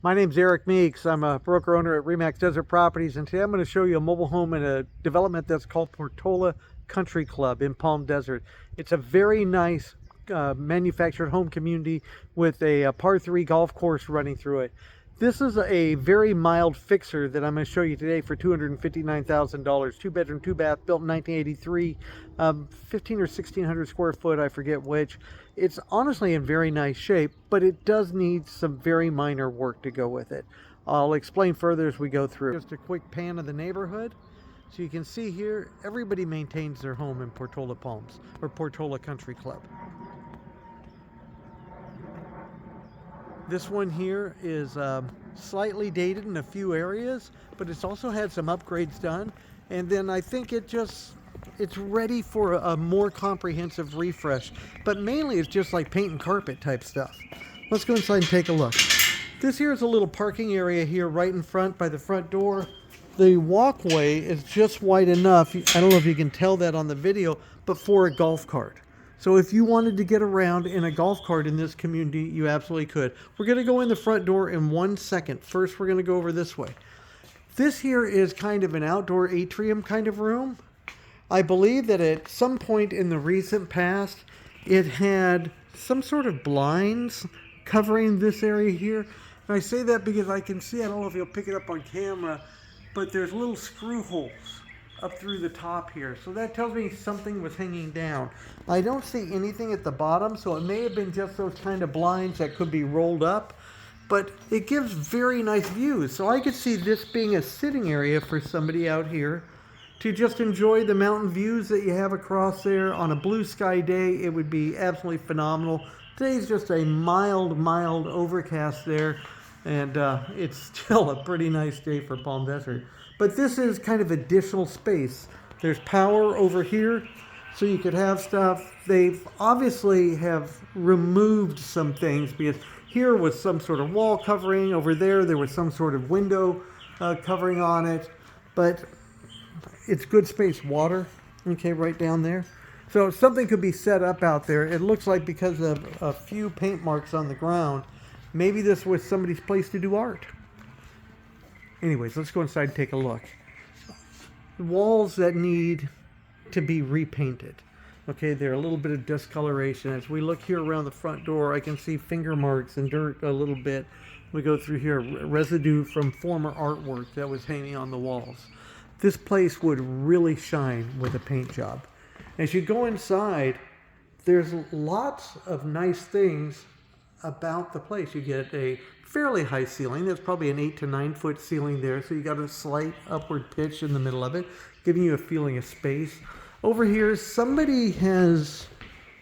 My name's Eric Meeks. I'm a broker owner at Remax Desert Properties, and today I'm going to show you a mobile home in a development that's called Portola Country Club in Palm Desert. It's a very nice manufactured home community with a par 3 golf course running through it. This is a very mild fixer that I'm going to show you today for $259,000. 2-bedroom, 2-bath, built in 1983, 15 or 1600 square foot, I forget which. It's honestly in very nice shape, but it does need some very minor work to go with it. I'll explain further as we go through. Just a quick pan of the neighborhood. So you can see here, everybody maintains their home in Portola Palms, or Portola Country Club. This one here is slightly dated in a few areas, but it's also had some upgrades done. And then I think it's ready for a more comprehensive refresh, but mainly it's just like paint and carpet type stuff. Let's go inside and take a look. This here is a little parking area here right in front by the front door. The walkway is just wide enough, I don't know if you can tell that on the video, but for a golf cart. So if you wanted to get around in a golf cart in this community, you absolutely could. We're going to go in the front door in 1 second. First, we're going to go over this way. This here is kind of an outdoor atrium kind of room. I believe that at some point in the recent past, it had some sort of blinds covering this area here. And I say that because I can see, I don't know if you'll pick it up on camera, but there's little screw holes up through the top here. So that tells me something was hanging down. I don't see anything at the bottom, so it may have been just those kind of blinds that could be rolled up, but it gives very nice views. So I could see this being a sitting area for somebody out here to just enjoy the mountain views that you have across there. On a blue sky day, it would be absolutely phenomenal. Today's just a mild overcast there, and it's still a pretty nice day for Palm Desert. But this is kind of additional space. There's power over here, so you could have stuff. They've obviously have removed some things, because here was some sort of wall covering. Over there was some sort of window covering on it. But it's good space. Water, okay, right down there. So something could be set up out there. It looks like because of a few paint marks on the ground, maybe this was somebody's place to do art. Anyways, let's go inside and take a look. Walls that need to be repainted. Okay, there are a little bit of discoloration. As we look here around the front door, I can see finger marks and dirt a little bit. We go through here, residue from former artwork that was hanging on the walls. This place would really shine with a paint job. As you go inside, there's lots of nice things about the place. You get a fairly high ceiling. There's probably an 8 to 9 foot ceiling there, so you got a slight upward pitch in the middle of it, giving you a feeling of space. Over here, somebody has,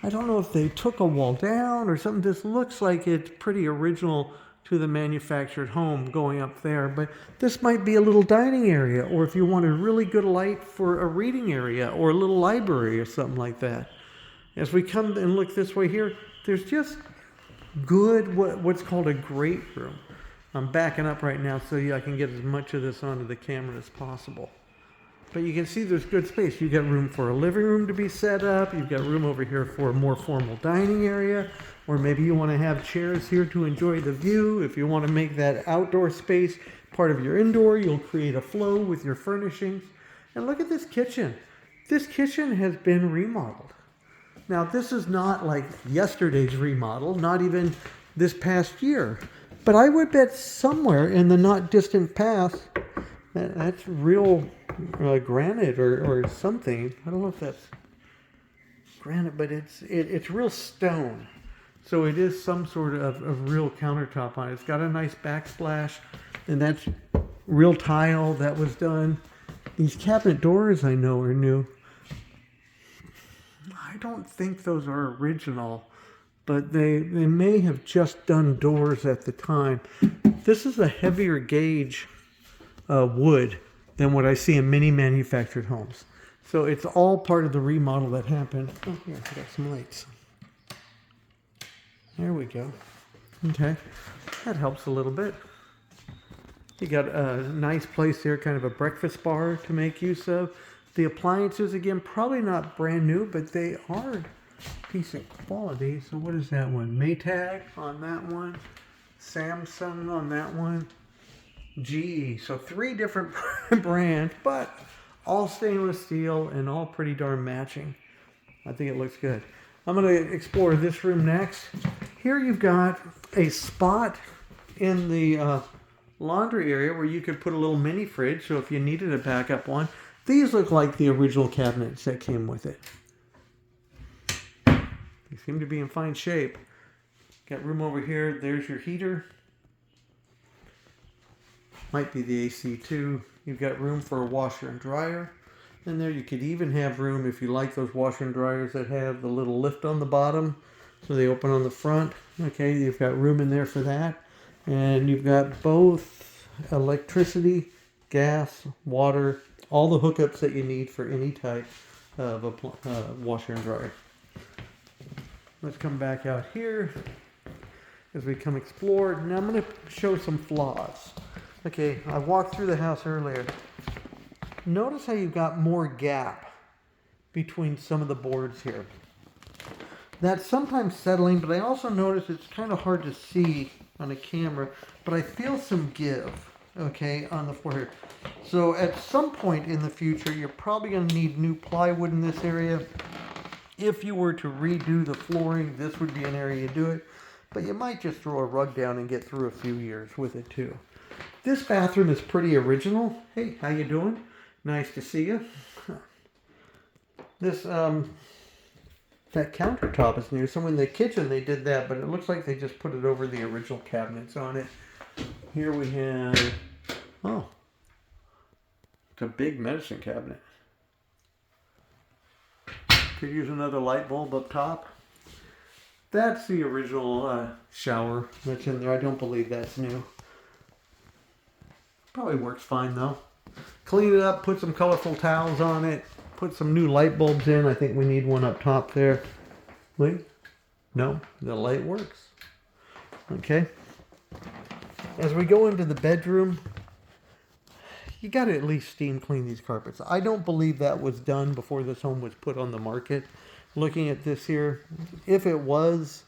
I don't know if they took a wall down or something. This looks like it's pretty original to the manufactured home going up there, but this might be a little dining area, or if you wanted really good light for a reading area or a little library or something like that. As we come and look this way here, there's just good, what's called a great room. I'm backing up right now so I can get as much of this onto the camera as possible. But you can see there's good space. You've got room for a living room to be set up. You've got room over here for a more formal dining area. Or maybe you want to have chairs here to enjoy the view. If you want to make that outdoor space part of your indoor, you'll create a flow with your furnishings. And look at this kitchen. This kitchen has been remodeled. Now, this is not like yesterday's remodel, not even this past year. But I would bet somewhere in the not distant past, that's real granite or something. I don't know if that's granite, but it's real stone. So it is some sort of real countertop on it. It's got a nice backsplash, and that's real tile that was done. These cabinet doors I know are new. I don't think those are original, but they may have just done doors at the time. This is a heavier gauge wood than what I see in many manufactured homes. So it's all part of the remodel that happened. Oh, here, I got some lights. There we go. Okay, that helps a little bit. You got a nice place here, kind of a breakfast bar to make use of. The appliances, again, probably not brand new, but they are decent quality. So what is that one? Maytag on that one. Samsung on that one. GE. So 3 different brands, but all stainless steel and all pretty darn matching. I think it looks good. I'm going to explore this room next. Here you've got a spot in the laundry area where you could put a little mini fridge, so if you needed a backup one. These look like the original cabinets that came with it. They seem to be in fine shape. Got room over here. There's your heater. Might be the AC too. You've got room for a washer and dryer. And there you could even have room if you like those washer and dryers that have the little lift on the bottom, so they open on the front. Okay, you've got room in there for that. And you've got both electricity, gas, water, all the hookups that you need for any type of a washer and dryer. Let's come back out here as we come explore. Now I'm going to show some flaws. Okay, I walked through the house earlier. Notice how you've got more gap between some of the boards here. That's sometimes settling, but I also notice it's kind of hard to see on a camera, but I feel some give, okay, on the floor here. So at some point in the future, you're probably going to need new plywood in this area. If you were to redo the flooring, this would be an area to do it, but you might just throw a rug down and get through a few years with it too. This bathroom is pretty original. Hey, how you doing? Nice to see you. This, that countertop is new. So in the kitchen they did that, but it looks like they just put it over the original cabinets on it. Here we have, oh, it's a big medicine cabinet. Could use another light bulb up top. That's the original shower that's in there. I don't believe that's new. Probably works fine though. Clean it up, put some colorful towels on it, put some new light bulbs in. I think we need one up top there. Wait, no, the light works. Okay. As we go into the bedroom, you got to at least steam clean these carpets. I don't believe that was done before this home was put on the market. Looking at this here, if it was,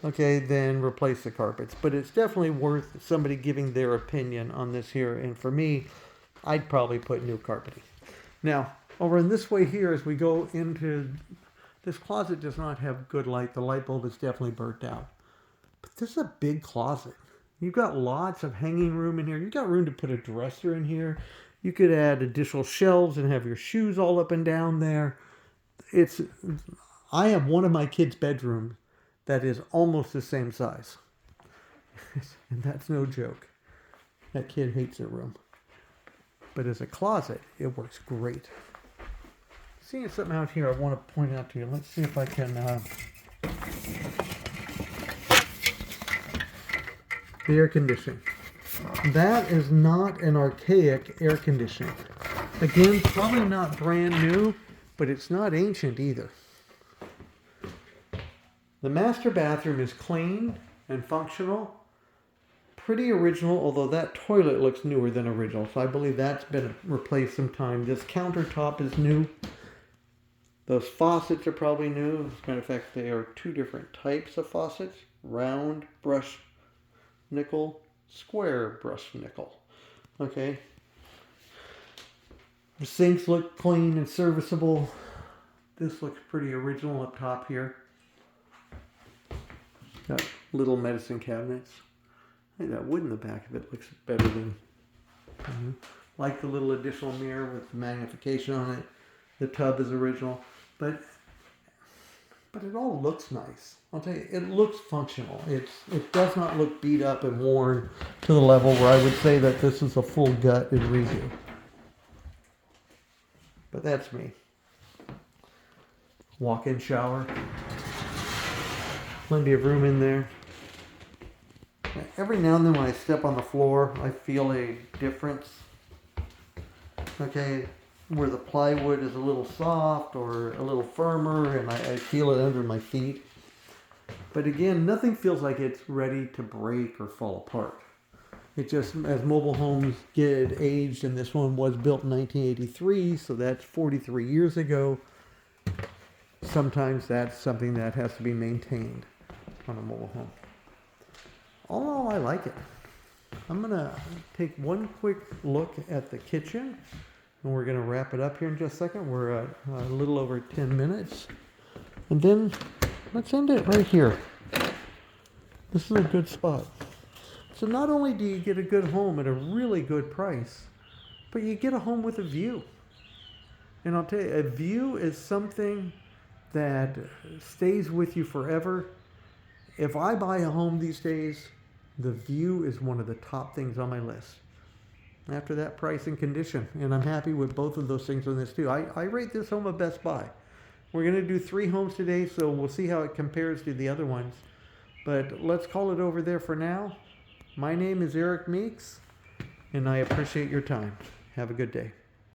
okay, then replace the carpets. But it's definitely worth somebody giving their opinion on this here. And for me, I'd probably put new carpeting. Now, over in this way here, as we go into this closet, does not have good light. The light bulb is definitely burnt out. But this is a big closet. You've got lots of hanging room in here. You've got room to put a dresser in here. You could add additional shelves and have your shoes all up and down there. I have one of my kids' bedrooms that is almost the same size. And that's no joke. That kid hates their room. But as a closet, it works great. Seeing something out here I want to point out to you. Let's see if I can... the air conditioning. That is not an archaic air conditioning. Again, probably not brand new, but it's not ancient either. The master bathroom is clean and functional. Pretty original, although that toilet looks newer than original. So I believe that's been replaced some time. This countertop is new. Those faucets are probably new. As a matter of fact, they are 2 different types of faucets. Round brush nickel, square brush nickel. Okay. The sinks look clean and serviceable. This looks pretty original up top here. Got little medicine cabinets. Hey, that wood in the back of it looks better than... Like the little additional mirror with the magnification on it. The tub is original. But it all looks nice. I'll tell you, it looks functional. It does not look beat up and worn to the level where I would say that this is a full gut and redo. But that's me. Walk-in shower. Plenty of room in there. Every now and then when I step on the floor, I feel a difference. Okay, where the plywood is a little soft or a little firmer, and I feel it under my feet. But again, nothing feels like it's ready to break or fall apart. It just, as mobile homes get aged, and this one was built in 1983, so that's 43 years ago, sometimes that's something that has to be maintained on a mobile home. all in all, I like it. I'm gonna take one quick look at the kitchen, and we're gonna wrap it up here in just a second. We're at a little over 10 minutes. And then let's end it right here. This is a good spot. So not only do you get a good home at a really good price, but you get a home with a view. And I'll tell you, a view is something that stays with you forever. If I buy a home these days, the view is one of the top things on my list. After that, price and condition. And I'm happy with both of those things on this too. I rate this home a Best Buy. We're going to do 3 homes today, so we'll see how it compares to the other ones. But let's call it over there for now. My name is Eric Meeks, and I appreciate your time. Have a good day.